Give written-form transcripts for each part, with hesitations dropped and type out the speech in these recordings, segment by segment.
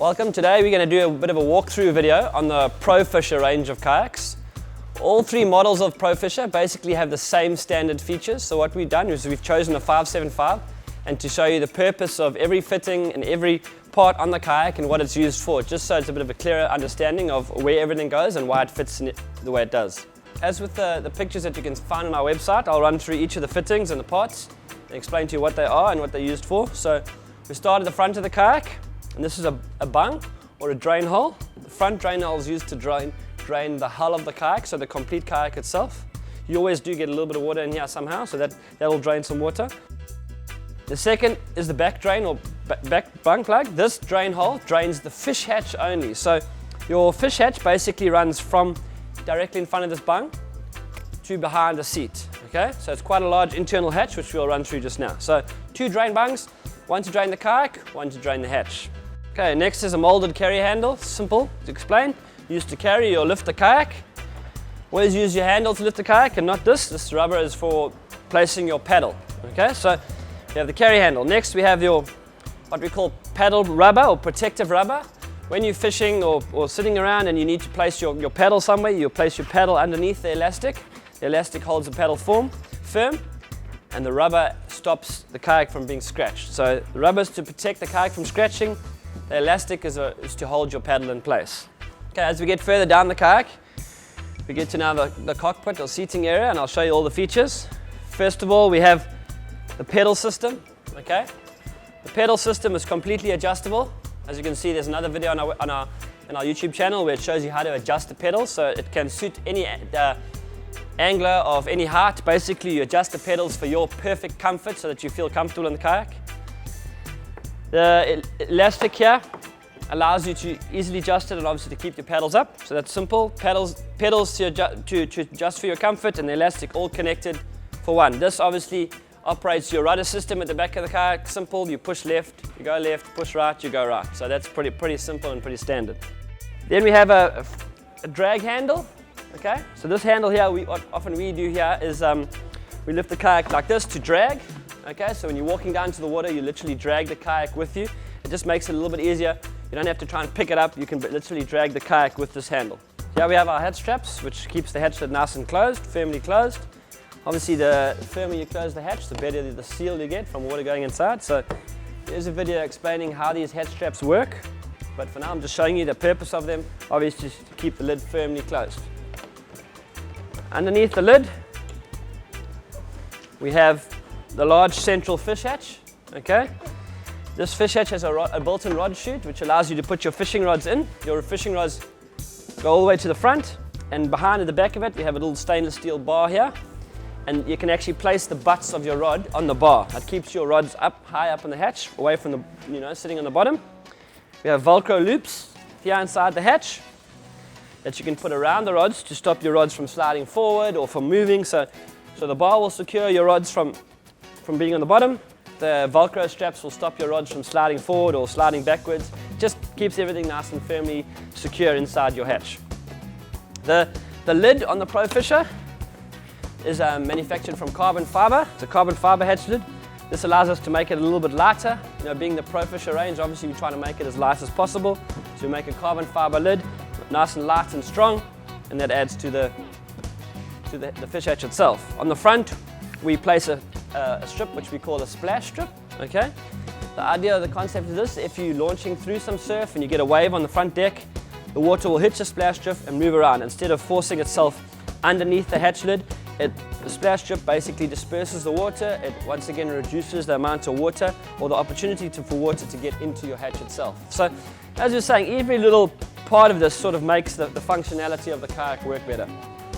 Welcome. Today we're going to do a bit of a walkthrough video on the Pro Fisher range of kayaks. All three models of Pro Fisher basically have the same standard features. So what we've done is we've chosen a 575, and to show you the purpose of every fitting and every part on the kayak and what it's used for, just so it's a bit of a clearer understanding of where everything goes and why it fits in it the way it does. As with the pictures that you can find on our website, I'll run through each of the fittings and the parts and explain to you what they are and what they're used for. So we start at the front of the kayak, and this is a bung or a drain hole. The front drain hole is used to drain the hull of the kayak, so the complete kayak itself. You always do get a little bit of water in here somehow, so that'll drain some water. The second is the back drain or back bung plug. This drain hole drains the fish hatch only. So your fish hatch basically runs from directly in front of this bung to behind the seat. Okay, so it's quite a large internal hatch, which we'll run through just now. So two drain bungs, one to drain the kayak, one to drain the hatch. Okay, next is a molded carry handle. Simple to explain. Used to carry or lift the kayak. Always use your handle to lift the kayak and not this. This rubber is for placing your paddle. Okay, so we have the carry handle. Next we have your what we call paddle rubber or protective rubber. When you're fishing or sitting around and you need to place your paddle somewhere, you place your paddle underneath the elastic. The elastic holds the paddle firm, and the rubber stops the kayak from being scratched. So the rubber is to protect the kayak from scratching. The elastic is to hold your paddle in place. Okay, as we get further down the kayak, we get to now the cockpit or seating area, and I'll show you all the features. First of all, we have the pedal system. Okay, the pedal system is completely adjustable. As you can see, there's another video on our YouTube channel where it shows you how to adjust the pedals, so it can suit any angler of any height. Basically, you adjust the pedals for your perfect comfort so that you feel comfortable in the kayak. The elastic here allows you to easily adjust it and obviously to keep your paddles up. So that's simple. Pedals to adjust for your comfort, and the elastic all connected for one. This obviously operates your rudder system at the back of the kayak. Simple, you push left, you go left, push right, you go right. So that's pretty simple and pretty standard. Then we have a drag handle. Okay, so this handle here, what often we do here is we lift the kayak like this to drag. Okay, so when you're walking down to the water, you literally drag the kayak with you. It just makes it a little bit easier. You don't have to try and pick it up. You can literally drag the kayak with this handle. Here we have our hatch straps, which keeps the hatch lid nice and closed, firmly closed. Obviously, the firmer you close the hatch, the better the seal you get from water going inside. So here's a video explaining how these hatch straps work. But for now, I'm just showing you the purpose of them, obviously to keep the lid firmly closed. Underneath the lid, we have the large central fish hatch. Okay, this fish hatch has a built-in rod chute, which allows you to put your fishing rods in. Your fishing rods go all the way to the front, and behind at the back of it, we have a little stainless steel bar here. And you can actually place the butts of your rod on the bar. That keeps your rods up, high up in the hatch, away from sitting on the bottom. We have Velcro loops here inside the hatch that you can put around the rods to stop your rods from sliding forward or from moving. So the bar will secure your rods from being on the bottom. The Velcro straps will stop your rods from sliding forward or sliding backwards. Just keeps everything nice and firmly secure inside your hatch. The lid on the Pro Fisher is manufactured from carbon fiber. It's a carbon fiber hatch lid. This allows us to make it a little bit lighter. Being the Pro Fisher range, obviously we try to make it as light as possible. So we make a carbon fiber lid, nice and light and strong, and that adds to the fish hatch itself. On the front, we place a strip which we call a splash strip. Okay. The idea of the concept of this, if you're launching through some surf and you get a wave on the front deck, the water will hit your splash strip and move around instead of forcing itself underneath the hatch lid. The splash strip basically disperses the water. It once again reduces the amount of water or the opportunity for water to get into your hatch itself. So as you're saying, every little part of this sort of makes the functionality of the kayak work better.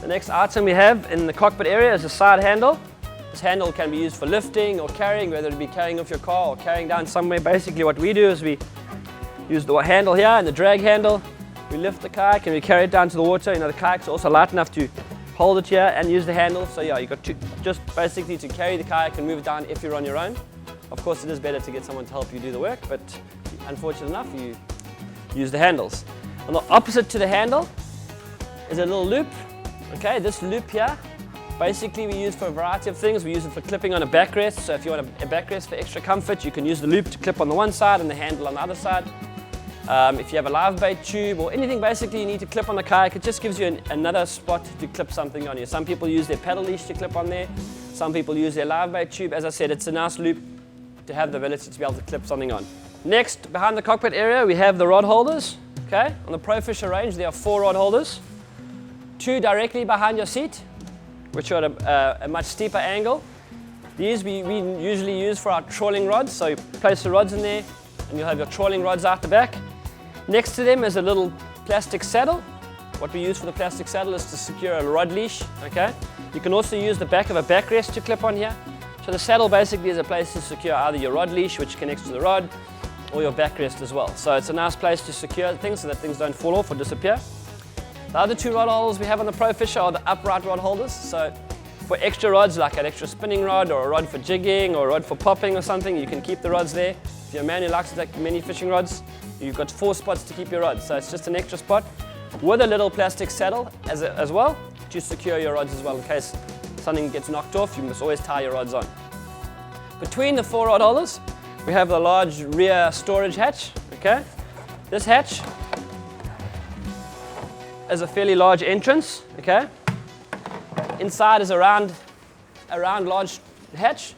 The next item we have in the cockpit area is a side handle. This handle can be used for lifting or carrying, whether it be carrying off your car or carrying down somewhere. Basically what we do is we use the handle here and the drag handle. We lift the kayak and we carry it down to the water. The kayak's also light enough to hold it here and use the handle. So yeah, you got just basically to carry the kayak and move it down if you're on your own. Of course, it is better to get someone to help you do the work, but unfortunately enough, you use the handles. On the opposite to the handle is a little loop. Okay, this loop here, basically we use for a variety of things. We use it for clipping on a backrest. So if you want a backrest for extra comfort, you can use the loop to clip on the one side and the handle on the other side. If you have a live bait tube or anything basically you need to clip on the kayak, it just gives you another spot to clip something on here. Some people use their paddle leash to clip on there. Some people use their live bait tube. As I said, it's a nice loop to have the ability to be able to clip something on. Next, behind the cockpit area, we have the rod holders. Okay, on the Pro Fisher range, there are 4 rod holders. 2 directly behind your seat, which are at a much steeper angle. These we usually use for our trawling rods. So you place the rods in there, and you'll have your trawling rods out the back. Next to them is a little plastic saddle. What we use for the plastic saddle is to secure a rod leash. Okay, you can also use the back of a backrest to clip on here. So the saddle basically is a place to secure either your rod leash, which connects to the rod, or your backrest as well. So it's a nice place to secure things so that things don't fall off or disappear. The other 2 rod holders we have on the Pro Fisher are the upright rod holders. So for extra rods, like an extra spinning rod or a rod for jigging or a rod for popping or something, you can keep the rods there. If you're a man who likes to take many fishing rods, you've got 4 spots to keep your rods. So it's just an extra spot with a little plastic saddle as well to secure your rods as well in case something gets knocked off. You must always tie your rods on. Between the 4 rod holders, we have the large rear storage hatch. Okay, this hatch is a fairly large entrance. Okay, inside is a round large hatch.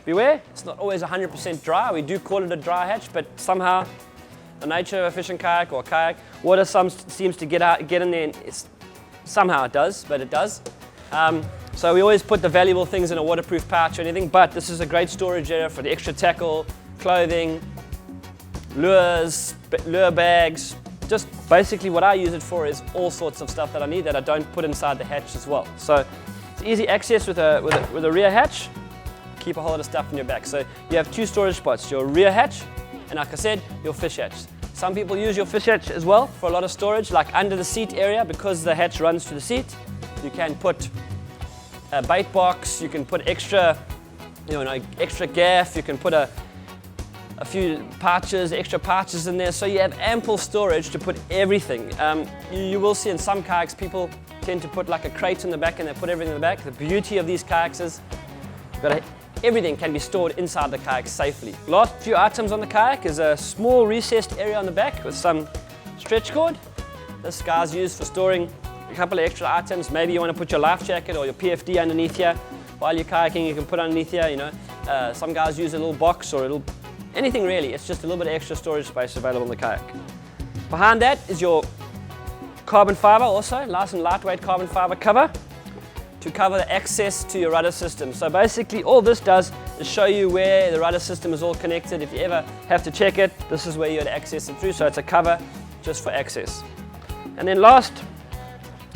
Beware, it's not always 100% dry. We do call it a dry hatch, but somehow the nature of a fishing kayak or kayak, water seems to get in there, and somehow it does, but it does. So we always put the valuable things in a waterproof pouch or anything, but this is a great storage area for the extra tackle, clothing, lures, lure bags. Just basically what I use it for is all sorts of stuff that I need that I don't put inside the hatch as well. So it's easy access with a rear hatch. Keep a whole lot of stuff in your back. So you have 2 storage spots, your rear hatch and, like I said, your fish hatch. Some people use your fish hatch as well for a lot of storage, like under the seat area, because the hatch runs to the seat. You can put a bait box, you can put extra gaff, you can put a few pouches, extra pouches in there, so you have ample storage to put everything. You will see in some kayaks people tend to put like a crate in the back and they put everything in the back. The beauty of these kayaks is everything can be stored inside the kayak safely. Last few items on the kayak is a small recessed area on the back with some stretch cord. This guy's used for storing a couple of extra items. Maybe you want to put your life jacket or your PFD underneath here. While you're kayaking, you can put underneath here, Some guys use a little box or anything really. It's just a little bit of extra storage space available in the kayak. Behind that is your carbon fiber also, nice and lightweight carbon fiber cover to cover the access to your rudder system. So basically all this does is show you where the rudder system is all connected. If you ever have to check it, this is where you would access it through. So it's a cover just for access. And then last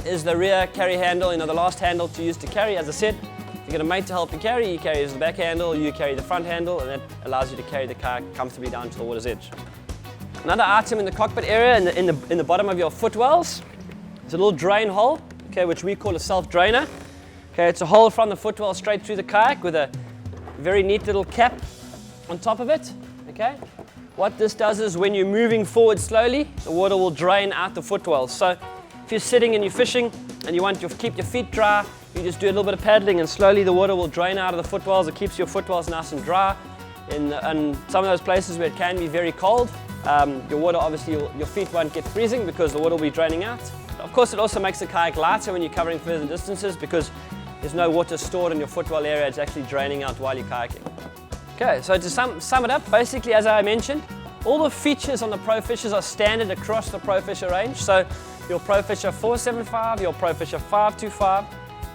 is the rear carry handle, the last handle to use to carry. As I said, if you get a mate to help you carry the back handle, you carry the front handle, and that allows you to carry the kayak comfortably down to the water's edge. Another item in the cockpit area, in the bottom of your footwells, is a little drain hole, okay, which we call a self-drainer. Okay, it's a hole from the footwell straight through the kayak with a very neat little cap on top of it. Okay, what this does is when you're moving forward slowly, the water will drain out the footwell. So if you're sitting and you're fishing and you want to keep your feet dry, you just do a little bit of paddling and slowly the water will drain out of the footwells. It keeps your footwells nice and dry. In some of those places where it can be very cold, your water, obviously your feet won't get freezing because the water will be draining out. Of course, it also makes the kayak lighter when you're covering further distances because there's no water stored in your footwell area. It's actually draining out while you're kayaking. Okay, so to sum it up, basically as I mentioned, all the features on the Pro Fishers are standard across the Pro Fisher range. So your Pro Fisher 475, your Pro Fisher 525,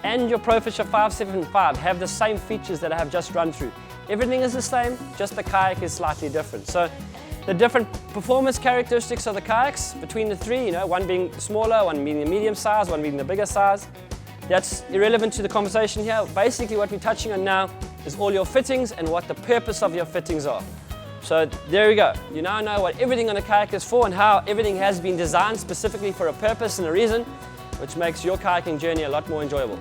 and your Pro Fisher 575 have the same features that I have just run through. Everything is the same, just the kayak is slightly different. So the different performance characteristics of the kayaks between the three, one being smaller, one being the medium size, one being the bigger size, that's irrelevant to the conversation here. Basically what we're touching on now is all your fittings and what the purpose of your fittings are. So there we go. You now know what everything on a kayak is for and how everything has been designed specifically for a purpose and a reason, which makes your kayaking journey a lot more enjoyable.